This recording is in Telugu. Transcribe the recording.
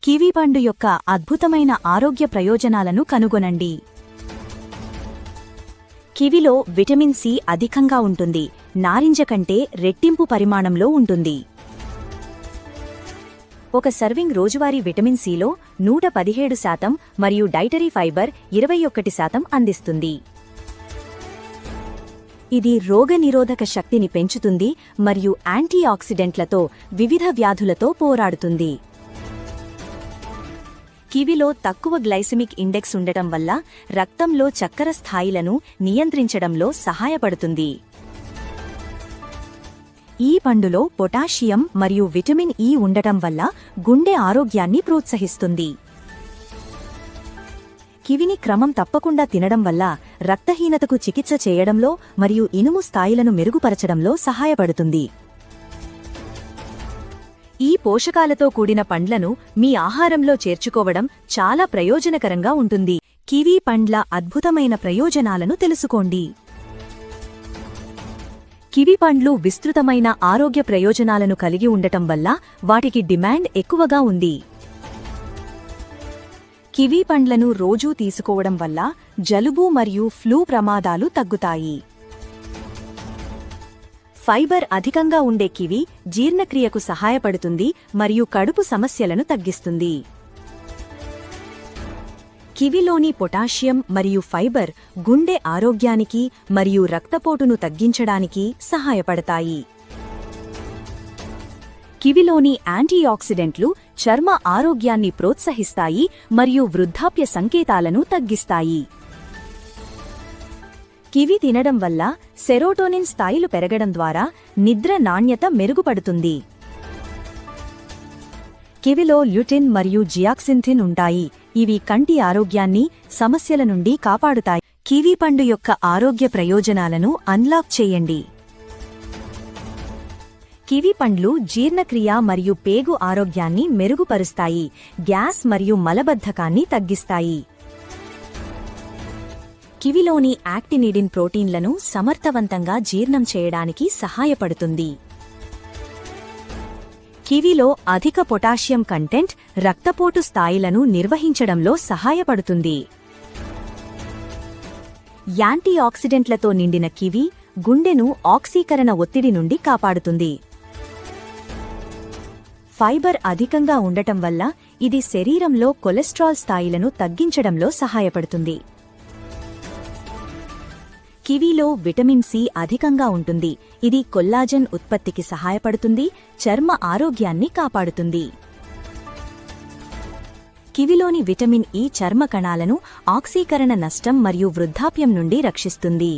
కివీ పండు యొక్క అద్భుతమైన ఆరోగ్య ప్రయోజనాలను కనుగొనండి. కివిలో విటమిన్ సి అధికంగా ఉంటుంది. నారింజ కంటే రెట్టింపు పరిమాణంలో ఉంటుంది. ఒక సర్వింగ్ రోజువారీ విటమిన్ సిలో 117% మరియు డైటరీ ఫైబర్ 21% అందిస్తుంది. ఇది రోగనిరోధక శక్తిని పెంచుతుంది మరియు యాంటీఆక్సిడెంట్లతో వివిధ వ్యాధులతో పోరాడుతుంది. కివిలో తక్కువ గ్లైసెమిక్ ఇండెక్స్ ఉండటం వల్ల రక్తంలో చక్కెర స్థాయిలను నియంత్రించడంలో సహాయపడుతుంది. ఈ పండులో పొటాషియం మరియు విటమిన్ ఇ ఉండటం వల్ల గుండె ఆరోగ్యాన్ని ప్రోత్సహిస్తుంది. కివిని క్రమం తప్పకుండా తినడం వల్ల రక్తహీనతకు చికిత్స చేయడంలో మరియు ఇనుము స్థాయిలను మెరుగుపరచడంలో సహాయపడుతుంది. ఈ పోషకాలతో కూడిన పండ్లను మీ ఆహారంలో చేర్చుకోవడం చాలా ప్రయోజనకరంగా ఉంటుంది. కివీ పండ్ల అద్భుతమైన ప్రయోజనాలను తెలుసుకోండి. కివీ పండ్లు విస్తృతమైన ఆరోగ్య ప్రయోజనాలను కలిగి ఉండటం వల్ల వాటికి డిమాండ్ ఎక్కువగా ఉంది. కివీ పండ్లను రోజూ తీసుకోవడం వల్ల జలుబు మరియు ఫ్లూ ప్రమాదాలు తగ్గుతాయి. ఫైబర్ అధికంగా ఉండే కివి జీర్ణక్రియకు సహాయపడుతుంది మరియు కడుపు సమస్యలను తగ్గిస్తుంది. కివిలోని పొటాషియం మరియు ఫైబర్ గుండె ఆరోగ్యానికి మరియు రక్తపోటును తగ్గించడానికి సహాయపడతాయి. కివిలోని యాంటీఆక్సిడెంట్లు చర్మ ఆరోగ్యాన్ని ప్రోత్సహిస్తాయి మరియు వృద్ధాప్య సంకేతాలను తగ్గిస్తాయి. కివి తినడం వల్ల సెరోటోనిన్ స్థాయిలు పెరగడం ద్వారా నిద్ర నాణ్యత మెరుగుపడుతుంది. కివిలో ల్యూటిన్ మరియు జియాక్సింథిన్ ఉంటాయి. ఇవి కంటి ఆరోగ్యాన్ని సమస్యల నుండి కాపాడుతాయి. కివీ పండు యొక్క ఆరోగ్య ప్రయోజనాలను అన్లాక్ చేయండి. కివీ పండ్లు జీర్ణక్రియ మరియు పేగు ఆరోగ్యాన్ని మెరుగుపరుస్తాయి. గ్యాస్ మరియు మలబద్ధకాన్ని తగ్గిస్తాయి. కివిలోని యాక్టినిడిన్ ప్రోటీన్లను సమర్థవంతంగా జీర్ణం చేయడానికి సహాయపడుతుంది. కివిలో అధిక పొటాషియం కంటెంట్ రక్తపోటు స్థాయిలను నిర్వహించడంలో సహాయపడుతుంది. యాంటీఆక్సిడెంట్లతో నిండిన కివి గుండెను ఆక్సీకరణ ఒత్తిడి నుండి కాపాడుతుంది. ఫైబర్ అధికంగా ఉండటం వల్ల ఇది శరీరంలో కొలెస్ట్రాల్ స్థాయిలను తగ్గించడంలో సహాయపడుతుంది. కివీలో విటమిన్ సి అధికంగా ఉంటుంది. ఇది కొల్లాజెన్ ఉత్పత్తికి సహాయపడుతుంది, చర్మ ఆరోగ్యాన్ని కాపాడుతుంది. కివిలోని విటమిన్ ఇ చర్మ కణాలను ఆక్సీకరణ నష్టం మరియు వృద్ధాప్యం నుండి రక్షిస్తుంది.